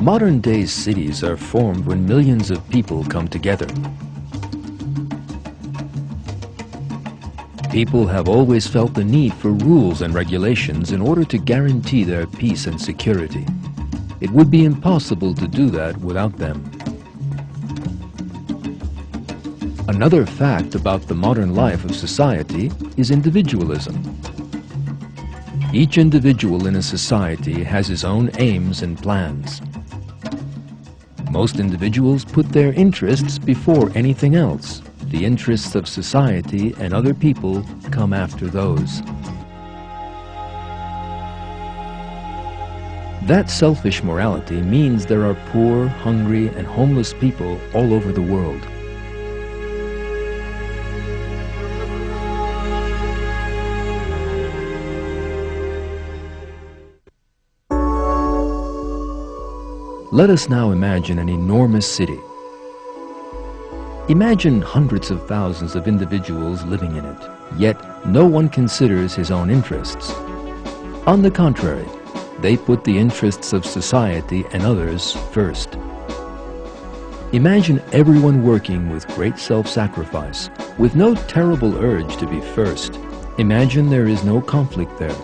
Modern-day cities are formed when millions of people come together. People have always felt the need for rules and regulations in order to guarantee their peace and security. It would be impossible to do that without them. Another fact about the modern life of society is individualism. Each individual in a society has his own aims and plans. Most individuals put their interests before anything else. The interests of society and other people come after those. That selfish morality means there are poor, hungry, and homeless people all over the world. Let us now imagine an enormous city. Imagine hundreds of thousands of individuals living in it, yet no one considers his own interests. On the contrary, they put the interests of society and others first. Imagine everyone working with great self-sacrifice, with no terrible urge to be first. Imagine there is no conflict there.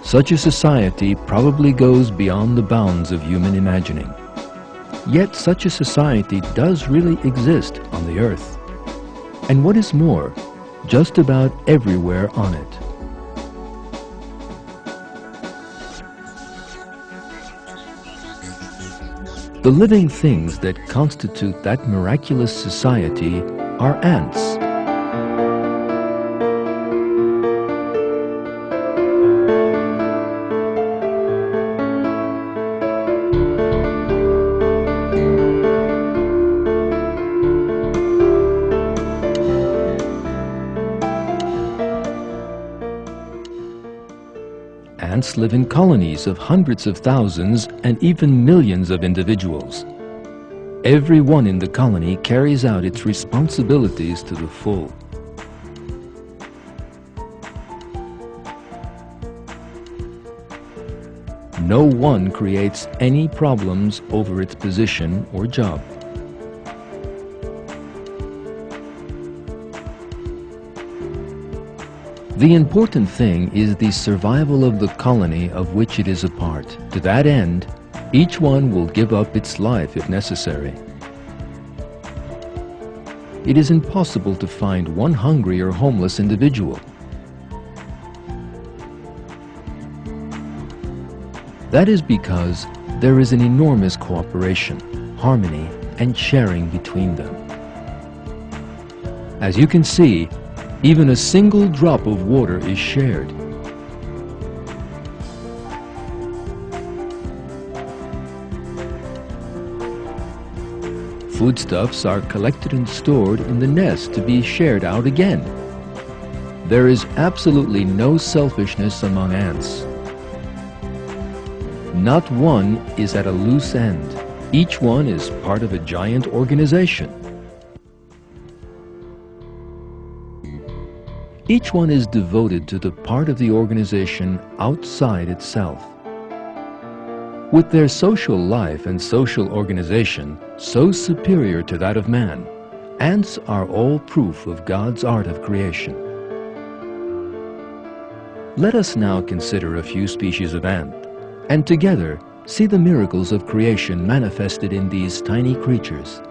Such a society probably goes beyond the bounds of human imagining. Yet such a society does really exist on the earth. And what is more, just about everywhere on it. The living things that constitute that miraculous society are ants. Ants live in colonies of hundreds of thousands and even millions of individuals. Everyone in the colony carries out its responsibilities to the full. No one creates any problems over its position or job. The important thing is the survival of the colony of which it is a part. To that end, each one will give up its life if necessary. It is impossible to find one hungry or homeless individual. That is because there is an enormous cooperation, harmony, and sharing between them. As you can see, even a single drop of water is shared. Foodstuffs are collected and stored in the nest to be shared out again. There is absolutely no selfishness among ants. Not one is at a loose end. Each one is part of a giant organization. Each one is devoted to the part of the organization outside itself. With their social life and social organization so superior to that of man, ants are all proof of God's art of creation. Let us now consider a few species of ant, and together see the miracles of creation manifested in these tiny creatures.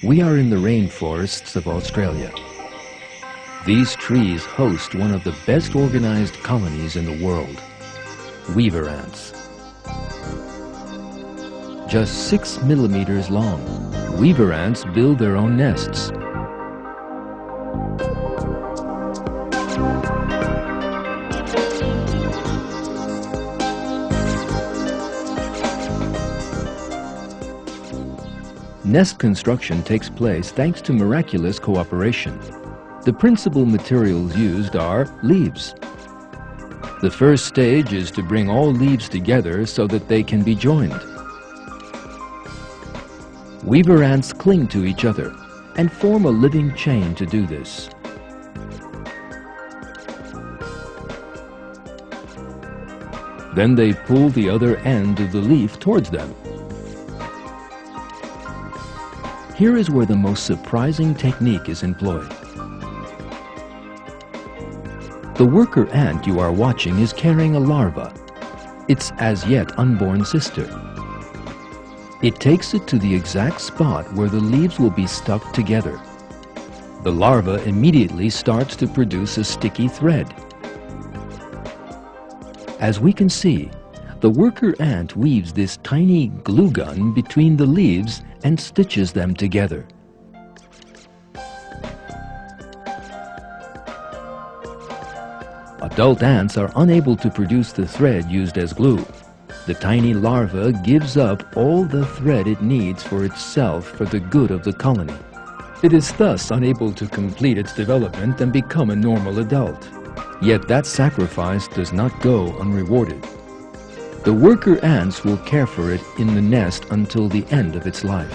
We are in the rainforests of Australia. These trees host one of the best organized colonies in the world, weaver ants. Just 6 millimeters long, weaver ants build their own nests. Nest construction takes place thanks to miraculous cooperation. The principal materials used are leaves. The first stage is to bring all leaves together so that they can be joined. Weaver ants cling to each other and form a living chain to do this. Then they pull the other end of the leaf towards them. Here is where the most surprising technique is employed. The worker ant you are watching is carrying a larva, its as yet unborn sister. It takes it to the exact spot where the leaves will be stuck together. The larva immediately starts to produce a sticky thread. As we can see, the worker ant weaves this tiny glue gun between the leaves and stitches them together. Adult ants are unable to produce the thread used as glue. The tiny larva gives up all the thread it needs for itself for the good of the colony. It is thus unable to complete its development and become a normal adult. Yet that sacrifice does not go unrewarded. The worker ants will care for it in the nest until the end of its life.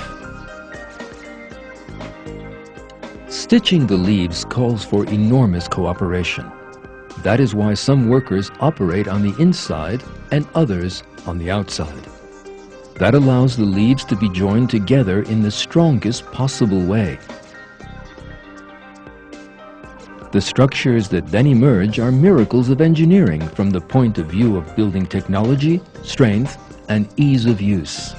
Stitching the leaves calls for enormous cooperation. That is why some workers operate on the inside and others on the outside. That allows the leaves to be joined together in the strongest possible way. The structures that then emerge are miracles of engineering from the point of view of building technology, strength, and ease of use.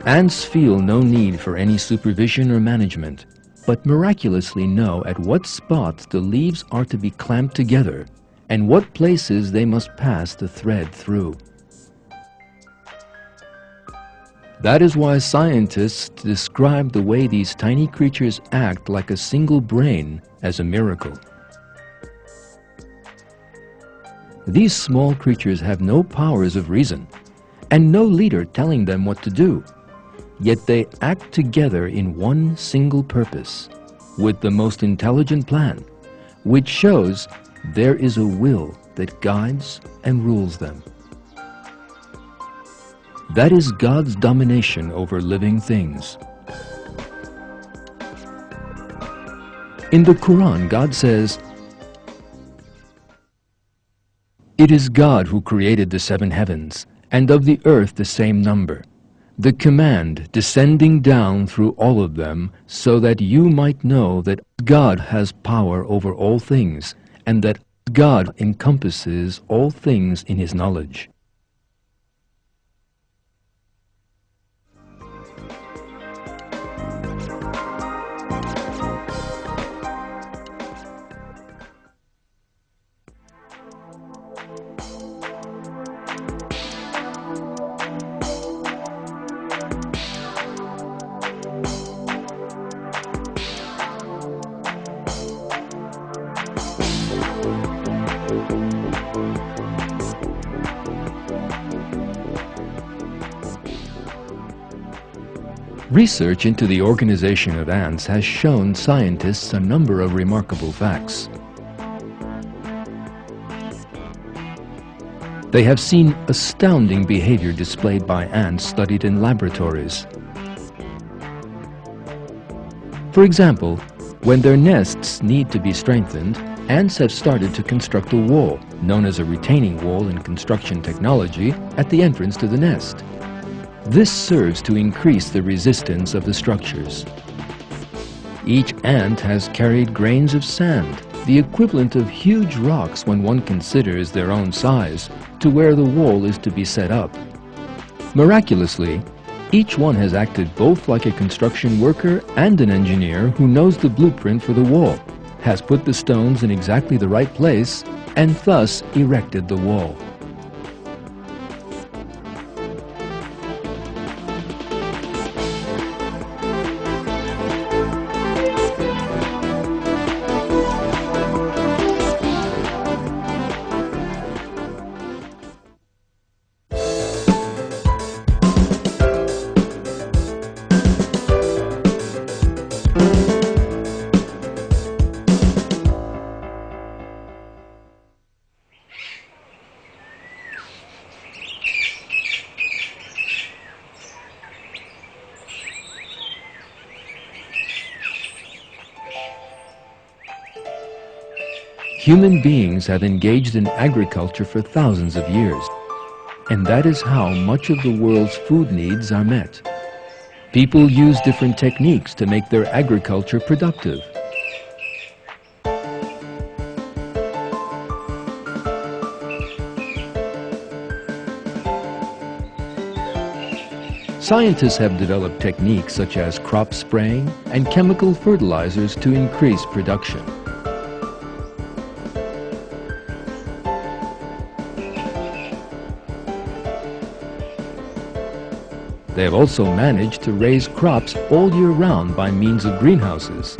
Ants feel no need for any supervision or management, but miraculously know at what spots the leaves are to be clamped together and what places they must pass the thread through. That is why scientists describe the way these tiny creatures act like a single brain as a miracle. These small creatures have no powers of reason and no leader telling them what to do. Yet they act together in one single purpose, with the most intelligent plan, which shows there is a will that guides and rules them. That is God's domination over living things. In the Quran, God says, "It is God who created the 7 heavens, and of the earth the same number. The command descending down through all of them, so that you might know that God has power over all things, and that God encompasses all things in His knowledge." Research into the organization of ants has shown scientists a number of remarkable facts. They have seen astounding behavior displayed by ants studied in laboratories. For example, when their nests need to be strengthened, ants have started to construct a wall, known as a retaining wall in construction technology, at the entrance to the nest. This serves to increase the resistance of the structures. Each ant has carried grains of sand, the equivalent of huge rocks when one considers their own size, to where the wall is to be set up. Miraculously, each one has acted both like a construction worker and an engineer who knows the blueprint for the wall, has put the stones in exactly the right place, and thus erected the wall. Human beings have engaged in agriculture for thousands of years, and that is how much of the world's food needs are met. People use different techniques to make their agriculture productive. Scientists have developed techniques such as crop spraying and chemical fertilizers to increase production. They have also managed to raise crops all year round by means of greenhouses.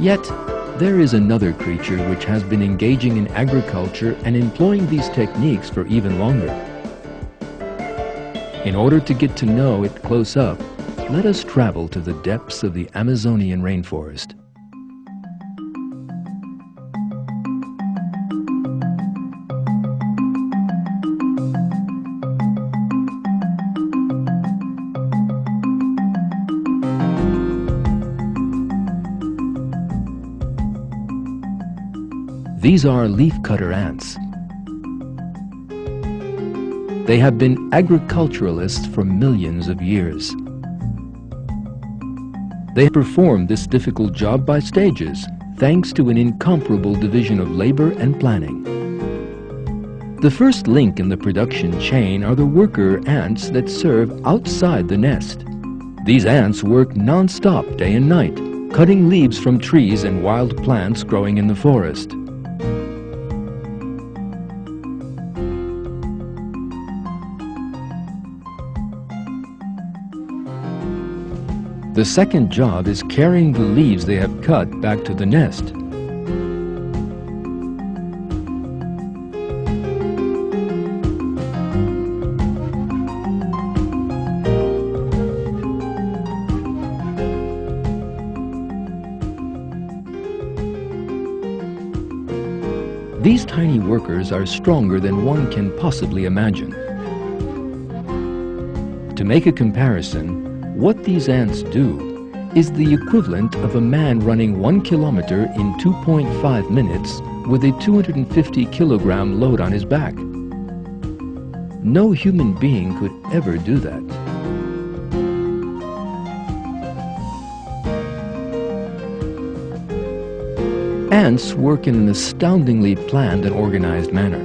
Yet, there is another creature which has been engaging in agriculture and employing these techniques for even longer. In order to get to know it close up, let us travel to the depths of the Amazonian rainforest. These are leafcutter ants. They have been agriculturalists for millions of years. They perform this difficult job by stages, thanks to an incomparable division of labor and planning. The first link in the production chain are the worker ants that serve outside the nest. These ants work non-stop day and night, cutting leaves from trees and wild plants growing in the forest. The second job is carrying the leaves they have cut back to the nest. These tiny workers are stronger than one can possibly imagine. To make a comparison, what these ants do is the equivalent of a man running 1 kilometer in 2.5 minutes with a 250 kilogram load on his back. No human being could ever do that. Ants work in an astoundingly planned and organized manner.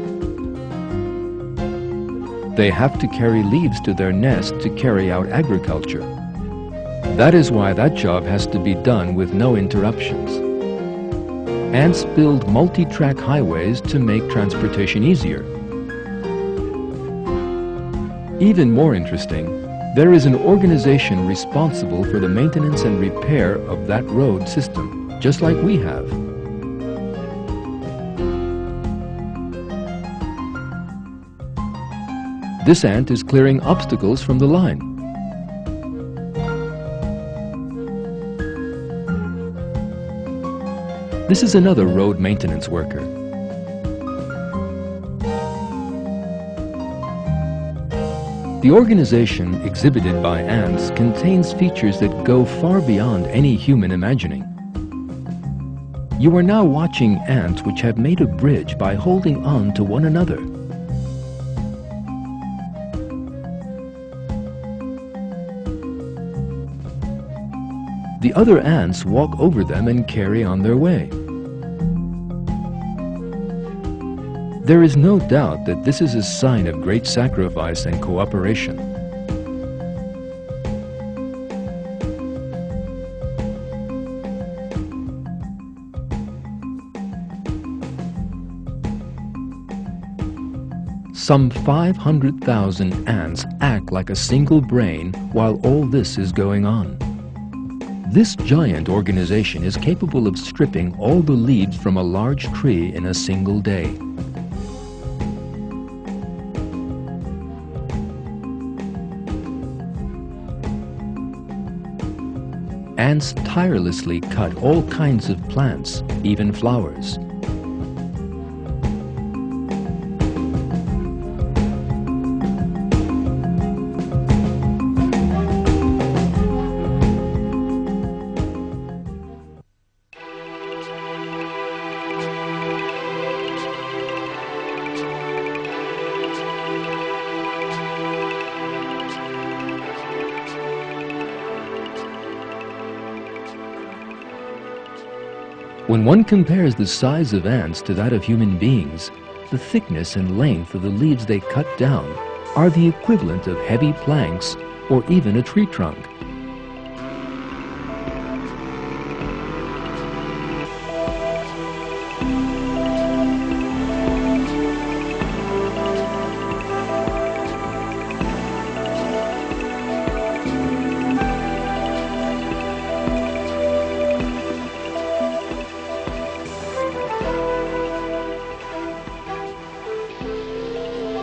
They have to carry leaves to their nest to carry out agriculture. That is why that job has to be done with no interruptions. Ants build multi-track highways to make transportation easier. Even more interesting, there is an organization responsible for the maintenance and repair of that road system, just like we have. This ant is clearing obstacles from the line. This is another road maintenance worker. The organization exhibited by ants contains features that go far beyond any human imagining. You are now watching ants which have made a bridge by holding on to one another. The other ants walk over them and carry on their way. There is no doubt that this is a sign of great sacrifice and cooperation. Some 500,000 ants act like a single brain while all this is going on. This giant organization is capable of stripping all the leaves from a large tree in a single day. Ants tirelessly cut all kinds of plants, even flowers. When one compares the size of ants to that of human beings, the thickness and length of the leaves they cut down are the equivalent of heavy planks or even a tree trunk.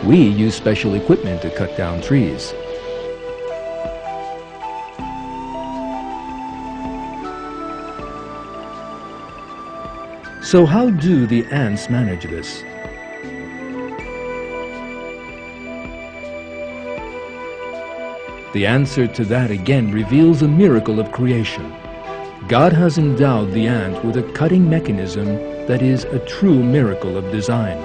We use special equipment to cut down trees. So how do the ants manage this? The answer to that again reveals a miracle of creation. God has endowed the ant with a cutting mechanism that is a true miracle of design.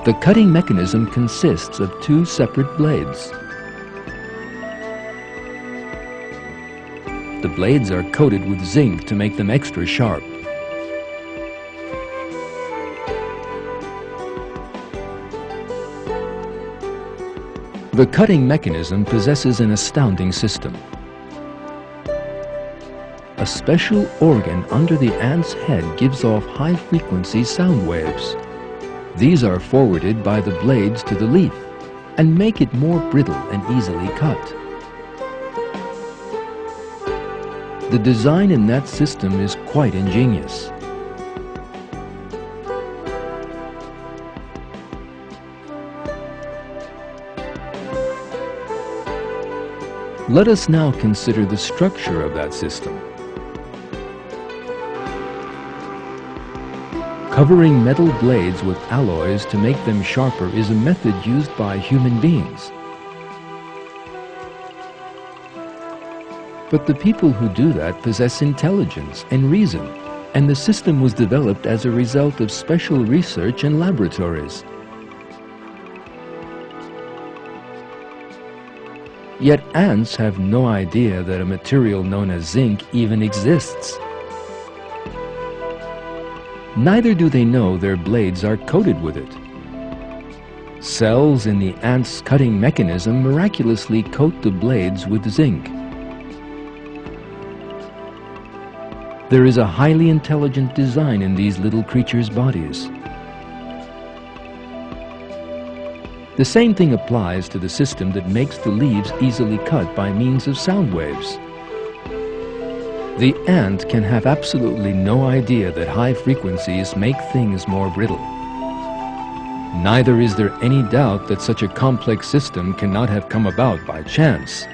The cutting mechanism consists of two separate blades. The blades are coated with zinc to make them extra sharp. The cutting mechanism possesses an astounding system. A special organ under the ant's head gives off high-frequency sound waves. These are forwarded by the blades to the leaf and make it more brittle and easily cut. The design in that system is quite ingenious. Let us now consider the structure of that system. Covering metal blades with alloys to make them sharper is a method used by human beings. But the people who do that possess intelligence and reason, and the system was developed as a result of special research in laboratories. Yet ants have no idea that a material known as zinc even exists. Neither do they know their blades are coated with it. Cells in the ant's cutting mechanism miraculously coat the blades with zinc. There is a highly intelligent design in these little creatures' bodies. The same thing applies to the system that makes the leaves easily cut by means of sound waves. The ant can have absolutely no idea that high frequencies make things more brittle. Neither is there any doubt that such a complex system cannot have come about by chance.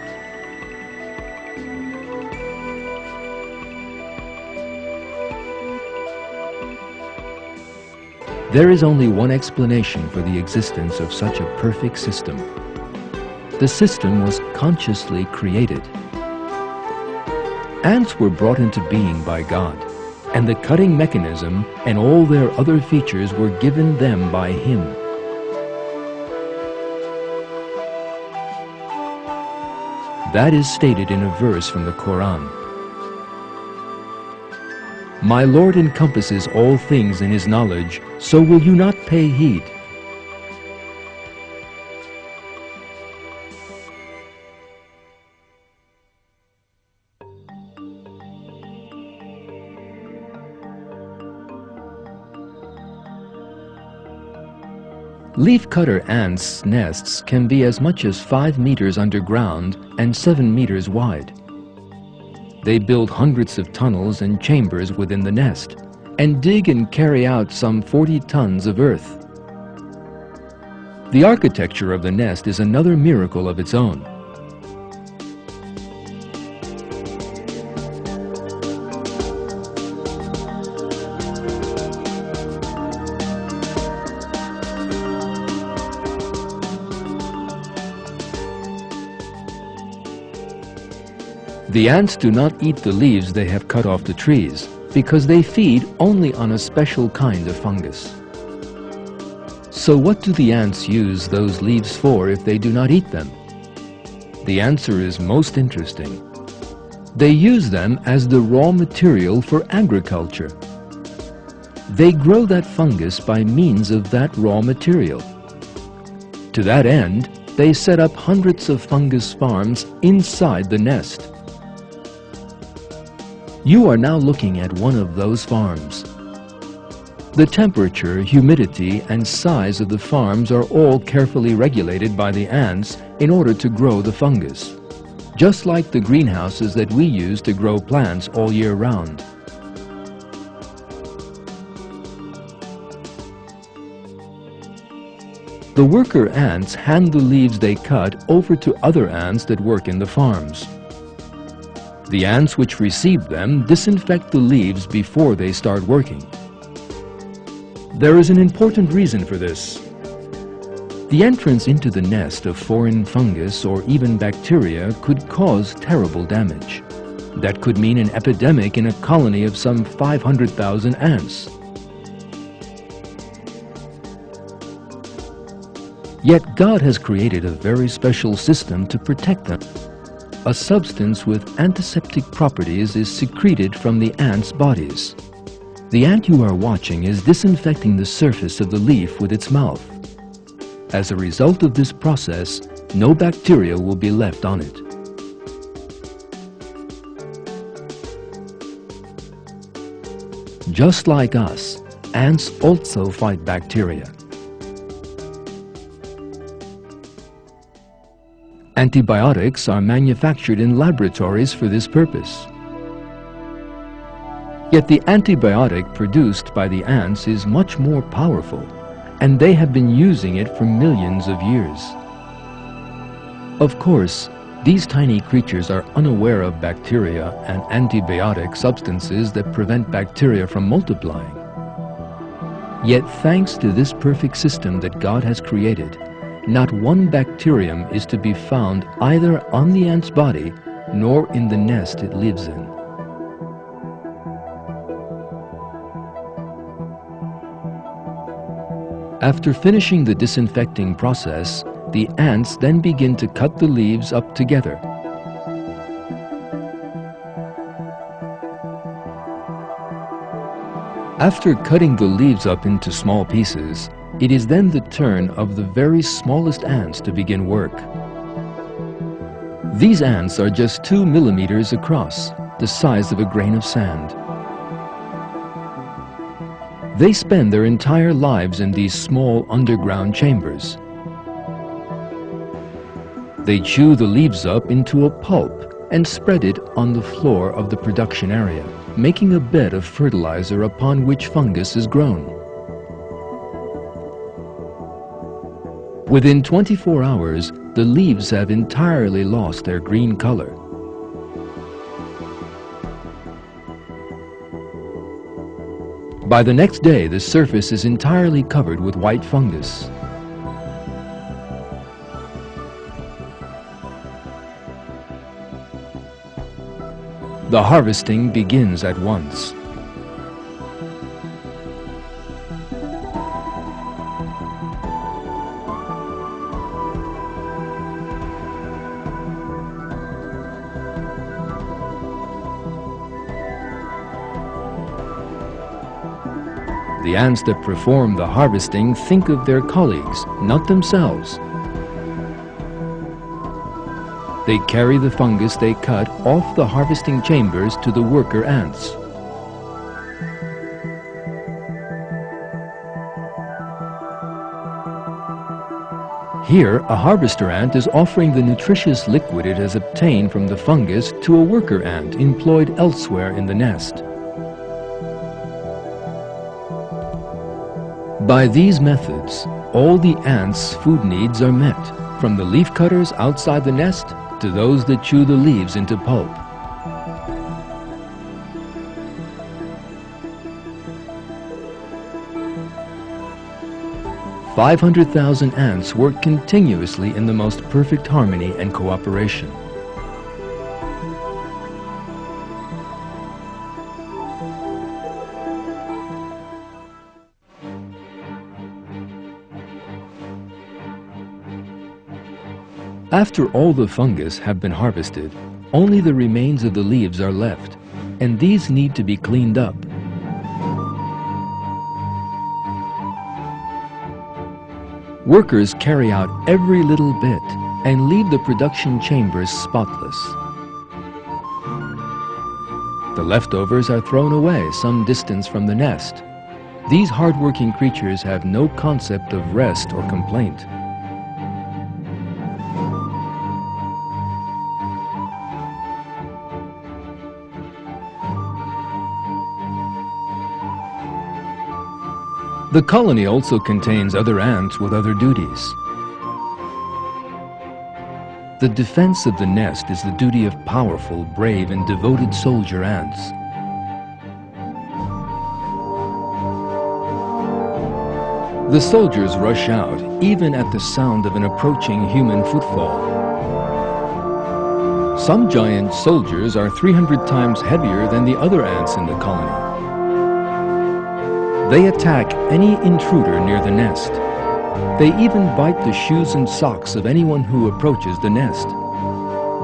There is only one explanation for the existence of such a perfect system. The system was consciously created. Ants were brought into being by God, and the cutting mechanism and all their other features were given them by Him. That is stated in a verse from the Quran. My Lord encompasses all things in His knowledge, so will you not pay heed? Leafcutter ants' nests can be as much as 5 meters underground and 7 meters wide. They build hundreds of tunnels and chambers within the nest, and dig and carry out some 40 tons of earth. The architecture of the nest is another miracle of its own. The ants do not eat the leaves they have cut off the trees, because they feed only on a special kind of fungus. So what do the ants use those leaves for if they do not eat them? The answer is most interesting. They use them as the raw material for agriculture. They grow that fungus by means of that raw material. To that end, they set up hundreds of fungus farms inside the nest. You are now looking at one of those farms. The temperature, humidity, and size of the farms are all carefully regulated by the ants in order to grow the fungus, just like the greenhouses that we use to grow plants all year round. The worker ants hand the leaves they cut over to other ants that work in the farms. The ants which receive them disinfect the leaves before they start working. There is an important reason for this. The entrance into the nest of foreign fungus or even bacteria could cause terrible damage. That could mean an epidemic in a colony of some 500,000 ants. Yet God has created a very special system to protect them. A substance with antiseptic properties is secreted from the ants' bodies. The ant you are watching is disinfecting the surface of the leaf with its mouth. As a result of this process, no bacteria will be left on it. Just like us, ants also fight bacteria. Antibiotics are manufactured in laboratories for this purpose. Yet the antibiotic produced by the ants is much more powerful, and they have been using it for millions of years. Of course, these tiny creatures are unaware of bacteria and antibiotic substances that prevent bacteria from multiplying. Yet thanks to this perfect system that God has created, not one bacterium is to be found either on the ant's body nor in the nest it lives in. After finishing the disinfecting process, the ants then begin to cut the leaves up together. After cutting the leaves up into small pieces, it is then the turn of the very smallest ants to begin work. These ants are just 2 millimeters across, the size of a grain of sand. They spend their entire lives in these small underground chambers. They chew the leaves up into a pulp and spread it on the floor of the production area, making a bed of fertilizer upon which fungus is grown. Within 24 hours, the leaves have entirely lost their green color. By the next day, the surface is entirely covered with white fungus. The harvesting begins at once. The ants that perform the harvesting think of their colleagues, not themselves. They carry the fungus they cut off the harvesting chambers to the worker ants. Here, a harvester ant is offering the nutritious liquid it has obtained from the fungus to a worker ant employed elsewhere in the nest. By these methods, all the ants' food needs are met, from the leaf cutters outside the nest to those that chew the leaves into pulp. "500,000 ants work continuously in the most perfect harmony and cooperation. After all the fungus have been harvested, only the remains of the leaves are left, and these need to be cleaned up. Workers carry out every little bit and leave the production chambers spotless. The leftovers are thrown away some distance from the nest. These hard-working creatures have no concept of rest or complaint. The colony also contains other ants with other duties. The defense of the nest is the duty of powerful, brave, and devoted soldier ants. The soldiers rush out, even at the sound of an approaching human footfall. Some giant soldiers are 300 times heavier than the other ants in the colony. They attack any intruder near the nest. They even bite the shoes and socks of anyone who approaches the nest.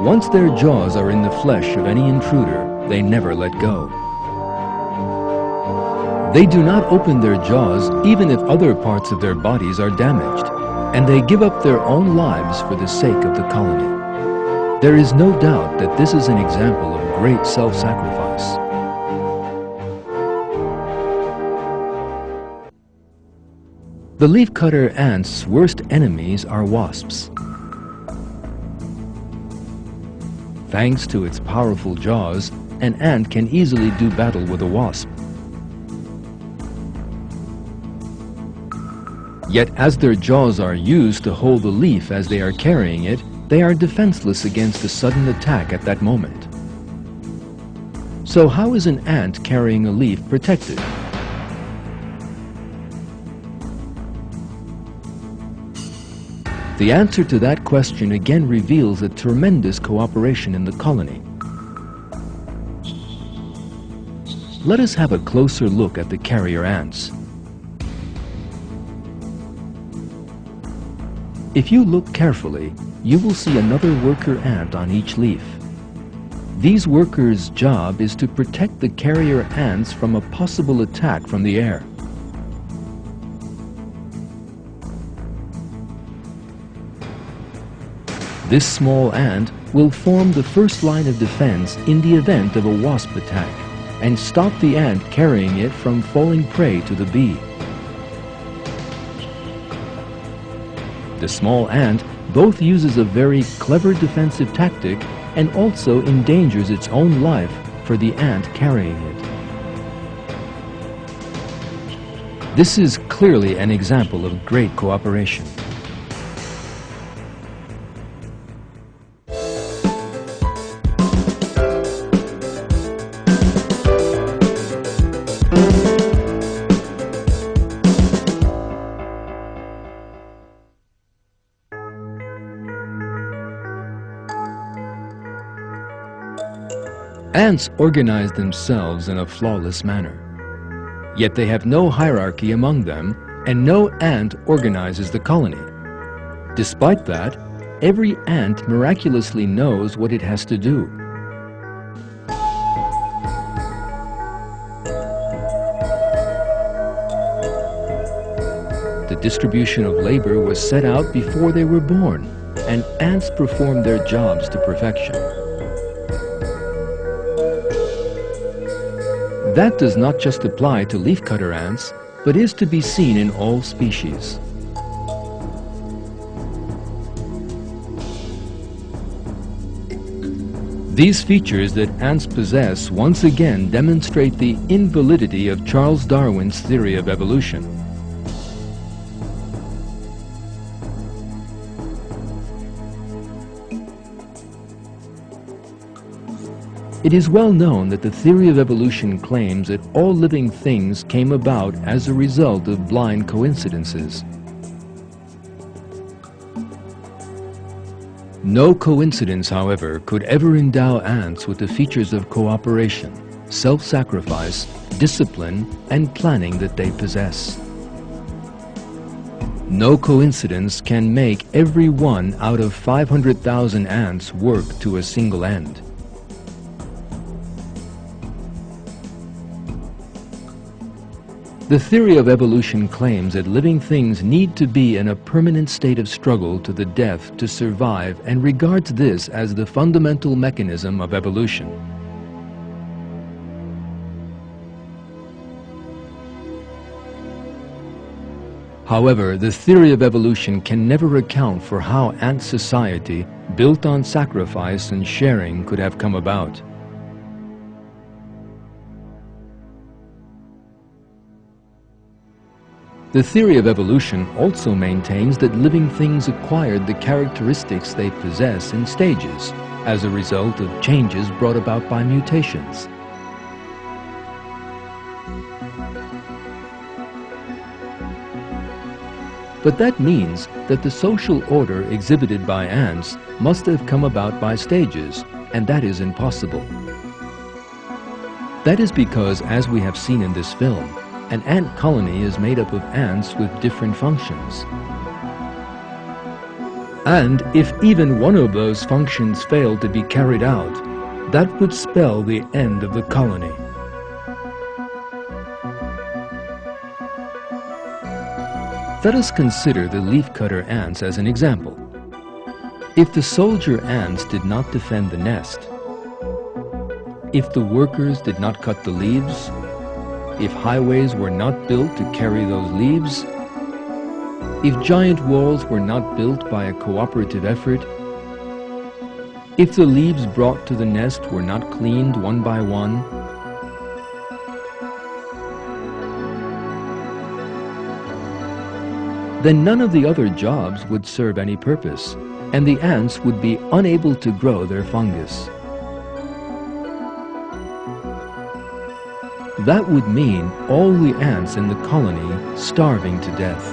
Once their jaws are in the flesh of any intruder, they never let go. They do not open their jaws even if other parts of their bodies are damaged, and they give up their own lives for the sake of the colony. There is no doubt that this is an example of great self-sacrifice. The leafcutter ant's worst enemies are wasps. Thanks to its powerful jaws, an ant can easily do battle with a wasp. Yet as their jaws are used to hold the leaf as they are carrying it, they are defenseless against a sudden attack at that moment. So how is an ant carrying a leaf protected? The answer to that question again reveals a tremendous cooperation in the colony. Let us have a closer look at the carrier ants. If you look carefully, you will see another worker ant on each leaf. These workers' job is to protect the carrier ants from a possible attack from the air. This small ant will form the first line of defense in the event of a wasp attack and stop the ant carrying it from falling prey to the bee. The small ant both uses a very clever defensive tactic and also endangers its own life for the ant carrying it. This is clearly an example of great cooperation. Ants organize themselves in a flawless manner. Yet they have no hierarchy among them, and no ant organizes the colony. Despite that, every ant miraculously knows what it has to do. The distribution of labor was set out before they were born, and ants perform their jobs to perfection. That does not just apply to leafcutter ants, but is to be seen in all species. These features that ants possess once again demonstrate the invalidity of Charles Darwin's theory of evolution. It is well known that the theory of evolution claims that all living things came about as a result of blind coincidences. No coincidence, however, could ever endow ants with the features of cooperation, self-sacrifice, discipline, and planning that they possess. No coincidence can make every one out of 500,000 ants work to a single end. The theory of evolution claims that living things need to be in a permanent state of struggle to the death to survive, and regards this as the fundamental mechanism of evolution. However, the theory of evolution can never account for how ant society, built on sacrifice and sharing, could have come about. The theory of evolution also maintains that living things acquired the characteristics they possess in stages, as a result of changes brought about by mutations. But that means that the social order exhibited by ants must have come about by stages, and that is impossible. That is because, as we have seen in this film, an ant colony is made up of ants with different functions. And if even one of those functions failed to be carried out, that would spell the end of the colony. Let us consider the leafcutter ants as an example. If the soldier ants did not defend the nest, if the workers did not cut the leaves, if highways were not built to carry those leaves, if giant walls were not built by a cooperative effort, if the leaves brought to the nest were not cleaned one by one, then none of the other jobs would serve any purpose, and the ants would be unable to grow their fungus. That would mean all the ants in the colony starving to death.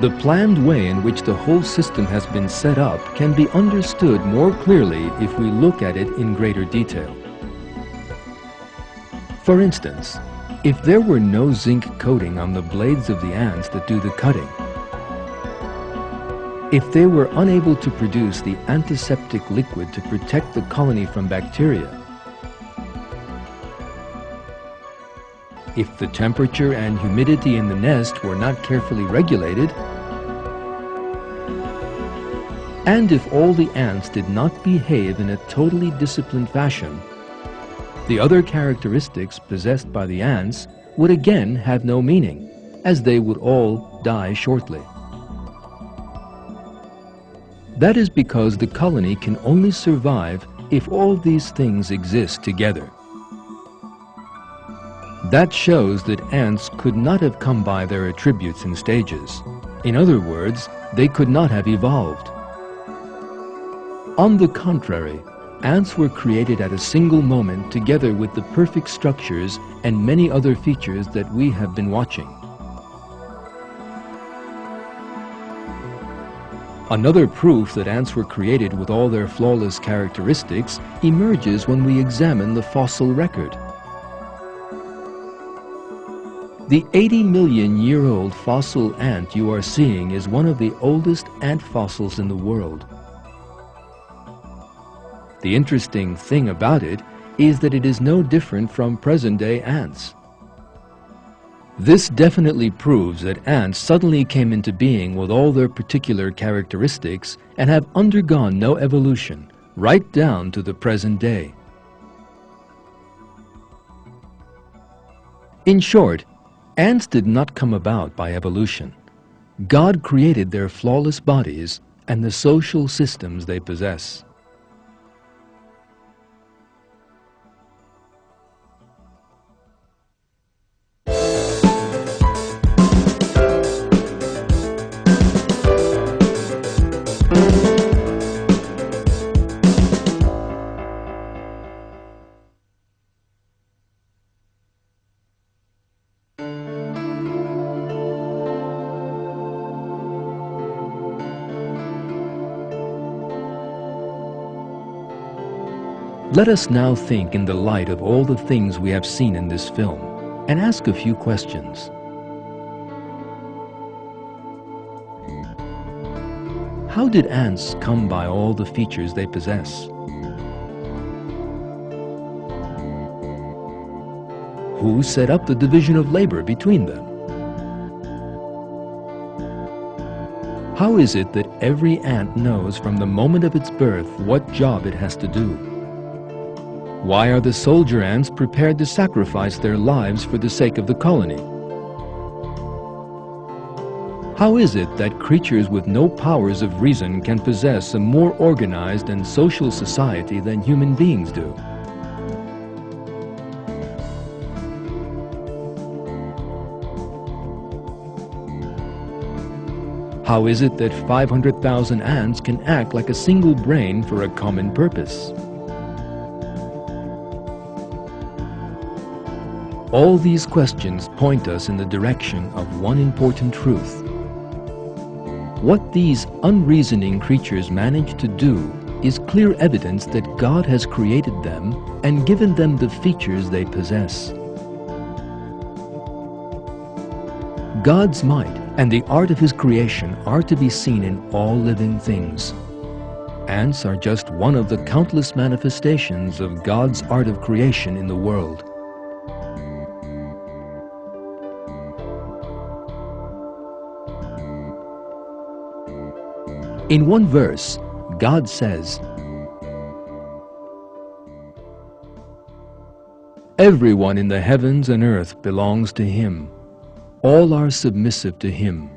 The planned way in which the whole system has been set up can be understood more clearly if we look at it in greater detail. For instance, if there were no zinc coating on the blades of the ants that do the cutting, if they were unable to produce the antiseptic liquid to protect the colony from bacteria, if the temperature and humidity in the nest were not carefully regulated, and if all the ants did not behave in a totally disciplined fashion, the other characteristics possessed by the ants would again have no meaning, as they would all die shortly. That is because the colony can only survive if all these things exist together. That shows that ants could not have come by their attributes in stages. In other words, they could not have evolved. On the contrary, ants were created at a single moment together with the perfect structures and many other features that we have been watching. Another proof that ants were created with all their flawless characteristics emerges when we examine the fossil record. The 80-million-year-old fossil ant you are seeing is one of the oldest ant fossils in the world. The interesting thing about it is that it is no different from present-day ants. This definitely proves that ants suddenly came into being with all their particular characteristics and have undergone no evolution, right down to the present day. In short, ants did not come about by evolution. God created their flawless bodies and the social systems they possess. Let us now think in the light of all the things we have seen in this film and ask a few questions. How did ants come by all the features they possess? Who set up the division of labor between them? How is it that every ant knows from the moment of its birth what job it has to do? Why are the soldier ants prepared to sacrifice their lives for the sake of the colony? How is it that creatures with no powers of reason can possess a more organized and social society than human beings do? How is it that 500,000 ants can act like a single brain for a common purpose? All these questions point us in the direction of one important truth. What these unreasoning creatures manage to do is clear evidence that God has created them and given them the features they possess. God's might and the art of His creation are to be seen in all living things. Ants are just one of the countless manifestations of God's art of creation in the world. In one verse, God says, "Everyone in the heavens and earth belongs to Him. All are submissive to Him.